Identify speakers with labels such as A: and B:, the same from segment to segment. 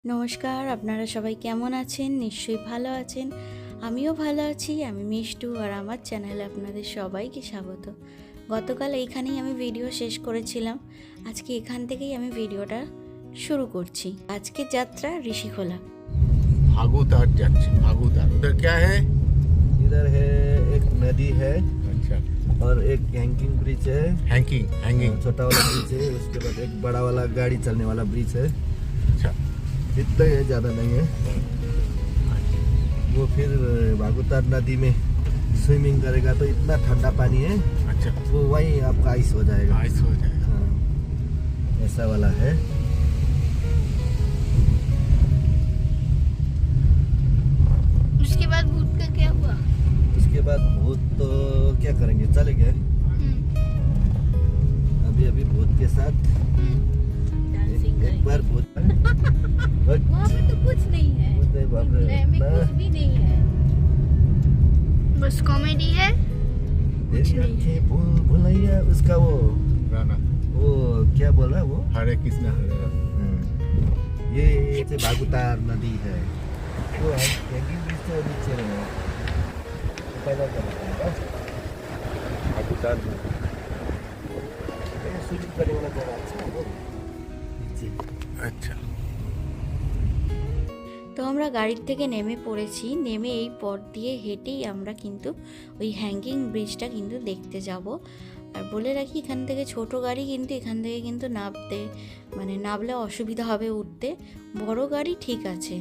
A: নমস্কার, আপনারা সবাই কেমন আছেন? নিশ্চয়ই ভালো আছেন। আমিও ভালো আছি। আমি মিষ্টু আর আমার চ্যানেলে আপনাদের সবাইকে স্বাগত। গতকাল এইখানেই আমি ভিডিও শেষ করেছিলাম। আজকে এখান থেকেই আমি ভিডিওটা শুরু করছি। আজকের যাত্রা ঋষিখোলা।
B: भागुतार जाच्छे भागुतार उधर क्या है?
C: इधर है एक नदी है
B: अच्छा
C: और एक हैंगिंग ब्रिज है।
B: हैंगिंग
C: छोटा वाला ब्रिज है, उसके बाद एक बड़ा वाला गाड़ी चलने वाला ब्रिज है।
B: अच्छा
C: इतना ही है, ज़्यादा नहीं है। वो फिर भागुतार नदी में स्विमिंग करेगा तो इतना ठंडा पानी है,
B: अच्छा
C: वो वहीं आपका आइस हो जाएगा।
B: आइस हो जाएगा।
C: हाँ, ऐसा वाला है।
D: उसके बाद भूत का क्या हुआ?
C: उसके बाद भूत तो क्या करेंगे, चले गए। अभी अभी भूत के साथ
D: डांसिंग
C: एक
D: करेंगे।
C: बार भूत
D: वहाँ पे तो कुछ नहीं है,
C: अरे बाप रे,
D: में
C: इतना-
D: कुछ भी नहीं है, बस कॉमेडी है।
C: तेरी आंखें भूल भुलैया, उसका
B: गाना
C: वो क्या बोला वो।
B: हरे कृष्णा हरे राम।
C: ये से भागुतार नदी है, वो हैंगिंग ब्रिज से नीचे है। पैदल चलना पड़ेगा।
B: भागुतार
C: ये स्विमिंग करने वाला जगह अच्छा है वो नीचे।
B: अच्छा
A: তো আমরা গাড়ির থেকে নেমে পড়েছি। নেমে এই পথ দিয়ে হেঁটেই আমরা কিন্তু ওই হ্যাঙ্গিং ব্রিজটা কিন্তু দেখতে যাব। আর বলে রাখি, এখান থেকে ছোট গাড়ি কিন্তু এখান থেকে কিন্তু নামলে অসুবিধা হবে উঠতে। বড় গাড়ি ঠিক আছে।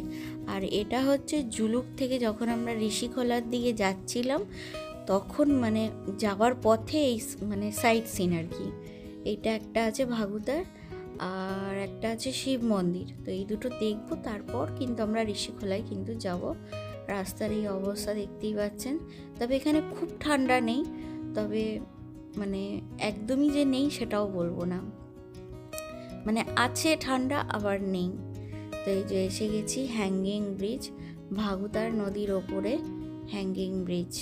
A: আর এটা হচ্ছে জুলুক থেকে যখন আমরা ঋষিখোলার দিকে যাচ্ছিলাম তখন যাওয়ার পথে এই সাইট সিন আর কি। এইটা একটা আছে ভাগুতার আর একটা আছে শিব মন্দির। তো এই দুটো দেখবো, তারপর কিন্তু আমরা ঋষিখোলায় কিন্তু যাব। রাস্তার এই অবস্থা দেখতেই পাচ্ছেন। তবে এখানে খুব ঠান্ডা নেই, তবে একদমই যে নেই সেটাও বলবো না, আছে ঠান্ডা আবার নেই। তো এই যে এসে গেছি হ্যাঙ্গিং ব্রিজ, ভাগুতার নদীর ওপরে হ্যাঙ্গিং ব্রিজ।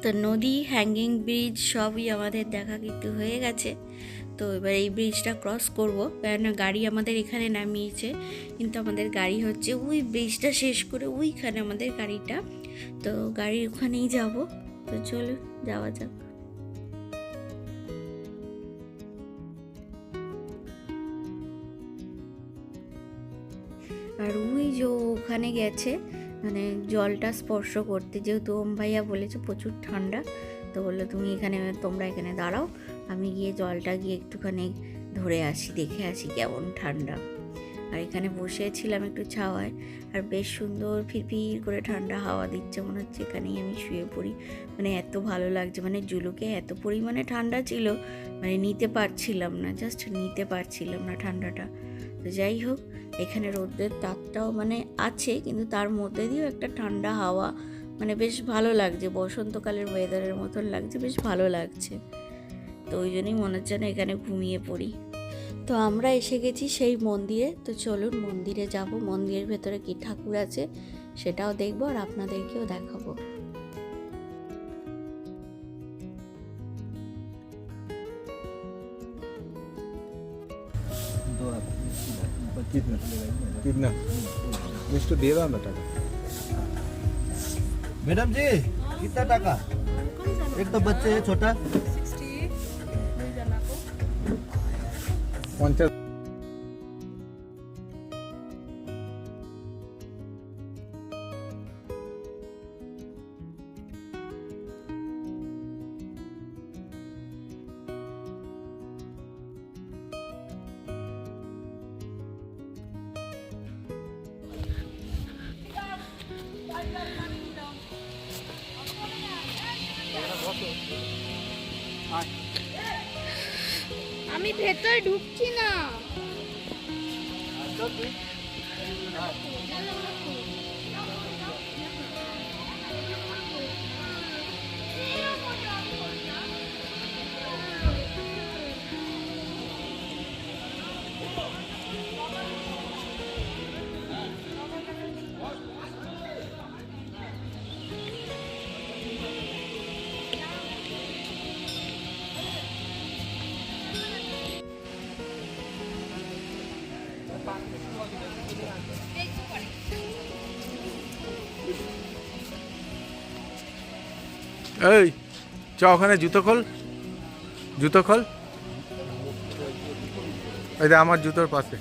A: তো নদী, হ্যাঙ্গিং ব্রিজ সবই আমাদের দেখা কিন্তু হয়ে গেছে। তো এবার এই ব্রিজটা ক্রস করব, কেননা গাড়ি আমাদের এখানে নামিয়েছে, কিন্তু আমাদের গাড়ি হচ্ছে ওই ব্রিজটা শেষ করে ওইখানে আমাদের গাড়িটা। তো গাড়ির ওখানেই যাব। তো চলো যাওয়া যাক। আর ওই যে ওখানে গেছে মানে জলটা স্পর্শ করতে, যেহেতু ওম ভাইয়া বলেছে প্রচুর ঠান্ডা, তো বললো তোমরা এখানে দাঁড়াও, আমি গিয়ে জলটা গিয়ে একটুখানি ধরে আসি, দেখে আসি কেমন ঠান্ডা। আর এখানে বসেছিলাম একটু ছাওয়ায়, আর বেশ সুন্দর ফিরফির করে ঠান্ডা হাওয়া দিচ্ছে, মনে হচ্ছে এখানেই আমি শুয়ে পড়ি, মানে এত ভালো লাগছে। মানে জুলুকে এত পরিমাণে ঠান্ডা ছিল, মানে নিতে পারছিলাম না ঠান্ডাটা। তো যাই হোক, এখানে রোদের তাপটাও মানে আছে, কিন্তু তার মধ্যে দিয়েও একটা ঠান্ডা হাওয়া, মানে বেশ ভালো লাগছে, বসন্তকালের ওয়েদারের মতন লাগছে, বেশ ভালো লাগছে। তো ওই জন্যই মনে হচ্ছে না এখানে ঘুমিয়ে পড়ি। তো আমরা এসে গেছি সেই মন্দিরে, তো চলুন মন্দিরে যাব, মন্দিরের ভেতরে কি ঠাকুর আছে সেটাও দেখবো আর আপনাদেরকেও দেখাবো।
C: दो आप कितना
B: कितना मिस्टर दे रहा बेटा
C: मैडम जी कितना टाका? एक तो बच्चे है छोटा
B: 50
D: আমি ভেতরে ঢুকছি না।
B: এই চ ওখানে জুতো খোল এই যে আমার জুতোর পাশে।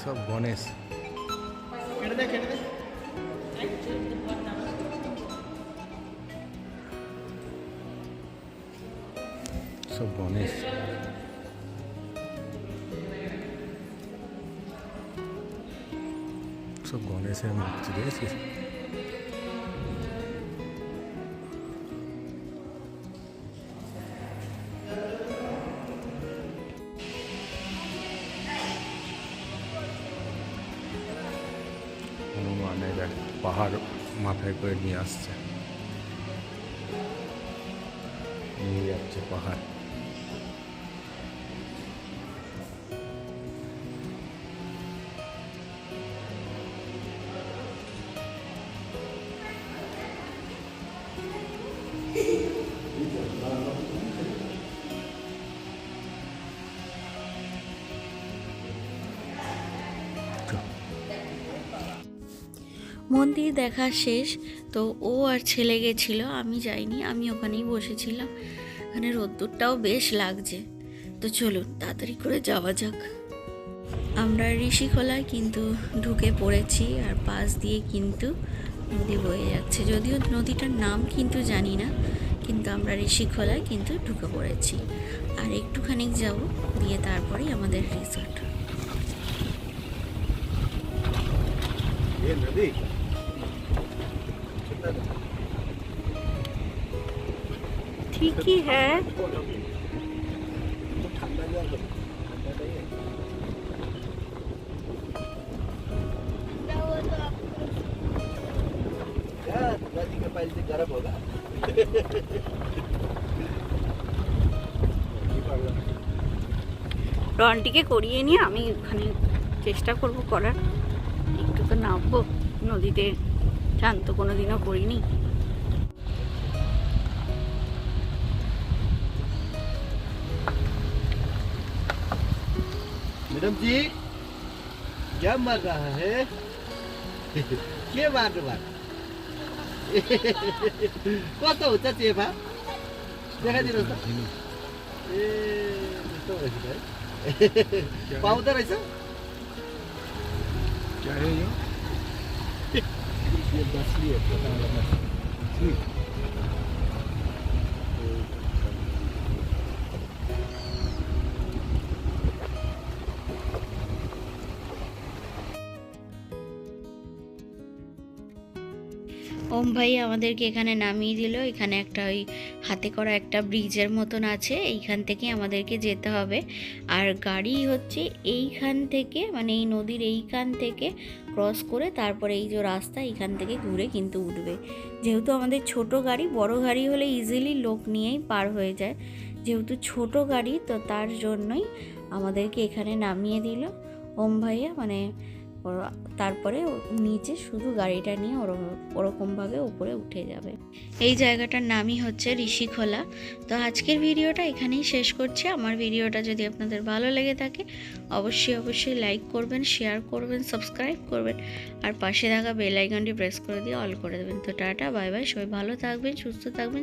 B: সব গণেশ সব গণেশ সব গণেশের মূর্তি দেখেছিস? হনুমানের এক পাহাড় মাথায় করে নিয়ে আসছে, নিয়ে যাচ্ছে পাহাড়।
A: মন্দির দেখা শেষ, তো ও আর ছেলে গেছিলো, আমি যাইনি, আমি ওখানেই বসেছিলাম। এখানে রোদ্দুরটাও বেশ লাগছে, তো চলুন তাড়াতাড়ি করে যাওয়া যাক। আমরা ঋষিখোলায় কিন্তু ঢুকে পড়েছি, আর পাশ দিয়ে কিন্তু নদী বয়ে যাচ্ছে, যদিও নদীটার নাম কিন্তু জানি না, কিন্তু আমরা ঋষিখোলায় কিন্তু ঢুকে পড়েছি। আর একটুখানি যাব, দিয়ে তারপরেই আমাদের রিসর্ট।
C: ये नदी कितना
A: ठीक ही है।
C: ठंडा जल ठंडा नहीं है क्या नदी के पानी से गर्म होगा
A: রনটিকে করিয়ে নিয়ে আমি ওখানে চেষ্টা করব করার, একটু তো নামবো নদীতে, চান তো কোনোদিনও করিনি।
C: मैडम जी क्या मार रहा है क्या मार रहा कत उच्च चेपा देखाइदिनु होस् त ए त्यस्तो रहेछ है पाउँदो रहेछ
B: क्या है ये?
C: ये मछली है पता वाला मछली
A: ওম ভাই আমাদেরকে এখানে নামিয়ে দিল। এখানে একটা ওই হাতে করা একটা ব্রিজের মতন আছে, এইখান থেকে আমাদেরকে যেতে হবে। আর গাড়ি হচ্ছে এইখান থেকে, মানে এই নদীর এইখান থেকে ক্রস করে তারপরে এই যে রাস্তা, এইখান থেকে ঘুরে কিন্তু উঠবে। যেহেতু আমাদের ছোট গাড়ি, বড় গাড়ি হলে ইজিলি লোক নিয়েই পার হয়ে যায়, যেহেতু ছোট গাড়ি তো তার জন্যই আমাদেরকে এখানে নামিয়ে দিল ওম ভাইয়া। মানে তারপরে নিচে শুধু গাড়িটা নিয়ে ওরকমভাবে উপরে উঠে যাবে। এই জায়গাটার নামই হচ্ছে ঋষিখোলা। তো আজকের ভিডিওটা এখানেই শেষ করছি। আমার ভিডিওটা যদি আপনাদের ভালো লেগে থাকে অবশ্যই লাইক করবেন, শেয়ার করবেন, সাবস্ক্রাইব করবেন, আর পাশে থাকা বেল আইকনটি প্রেস করে দিয়ে অল করে দেবেন। তো টাটা, বাই বাই, সবাই ভালো থাকবেন, সুস্থ থাকবেন,